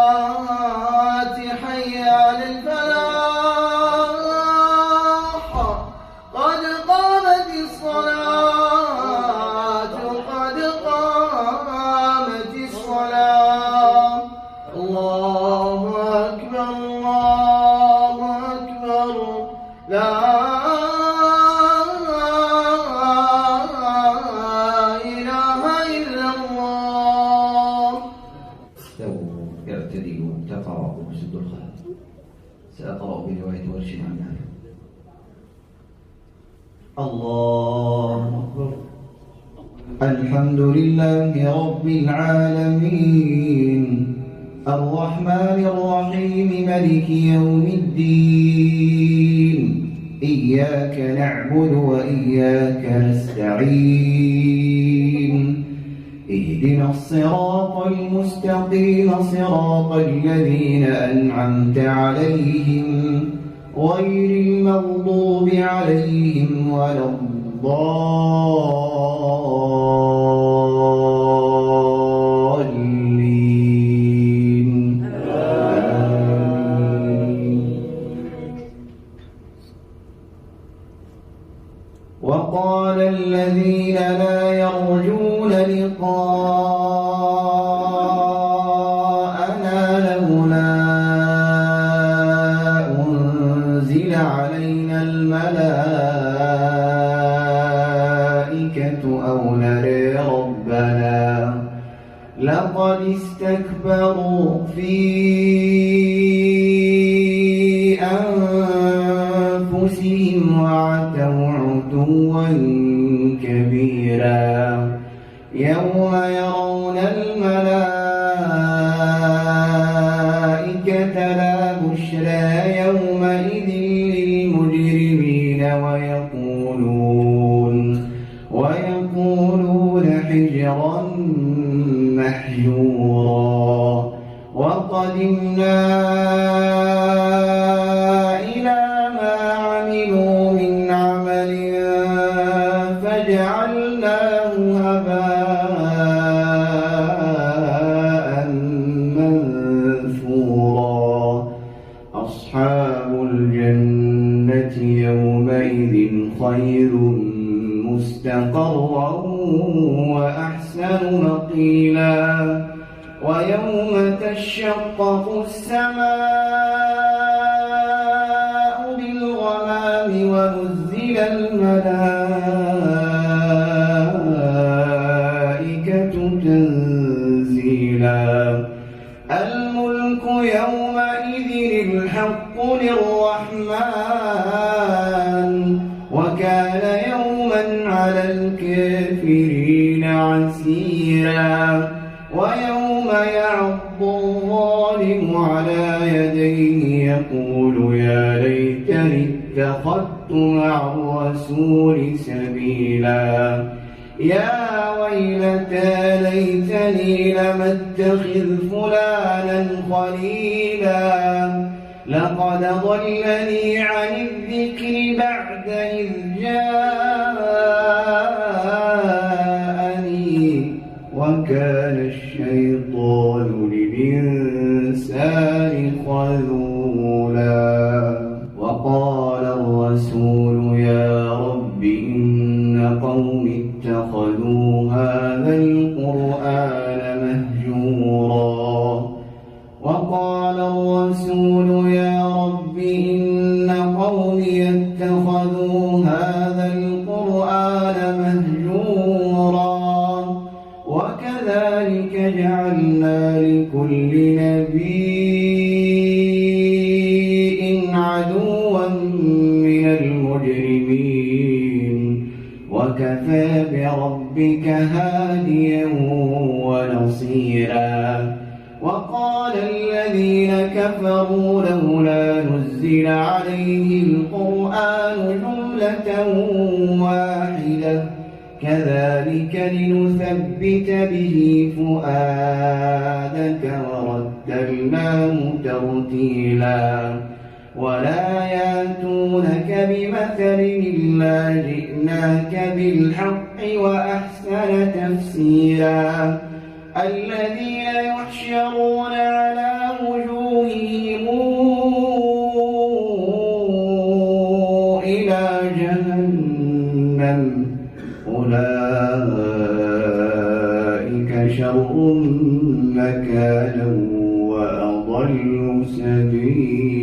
الصلاة حي على الفلاح قد قامت الصلاة قد قامت الصلاة الله أكبر الله أكبر لا إله إلا الله. استووا اعتدلوا تقاربوا وسدوا الخلل. سأقرأ برواية ورش عن نافع. الله أكبر. الحمد لله رب العالمين الرحمن الرحيم ملك يوم الدين إياك نعبد وإياك نستعين اهدنا الصراط المستقيم صراط الذين أنعمت عليهم غير المغضوب عليهم ولا الضالين آمين. وقال الذين لا يرجون لقاءنا لولا أنزل علينا الملائكة أو نري ربنا لقد استكبروا في أنفسهم وعتوا عتوا كبيرا يوم يرون الملائكة لا بشرى يومئذ للمجرمين ويقولون حجرا محجورا وقدمنا إلى ما عملوا من عمل فجعلناه هباء منثورا أصحاب الجنة يومئذ خير مستقرا وأحسن مقيلا ويوم تشقق السماء بالغمام ونزل الملائكة تنزيلا الملك يومئذ الحق للرحمن وكان يوما على الكافرين عسيرا ويوم يعض الظالم على يديه يقول يا ليتني اتخذت مع الرسول سبيلا يا ويلتى ليتني لم اتخذ فلانا خليلا لقد ضلني عن الذكر بعد إذ جاءني وكان الشيطان للإنسان خذولا وقال الرسول يا رب إن قوم اتخذوا هذا القرآن مهجورا وقال الرسول يا رب إن قومي اتخذوا هذا القرآن مهجورا وكذلك جعلنا لكل نبي عدوا من المجرمين وكفى بربك هاديا ونصيرا وقال الذين كفروا لولا نزل عليه القرآن جملة واحدة كذلك لنثبت به فؤادك ورتلناه ترتيلا ولا يأتونك بمثل إلا جئناك بالحق وأحسن تفسيرا الذين يحشرون أولئك شر مكانا وأضل سبيلا.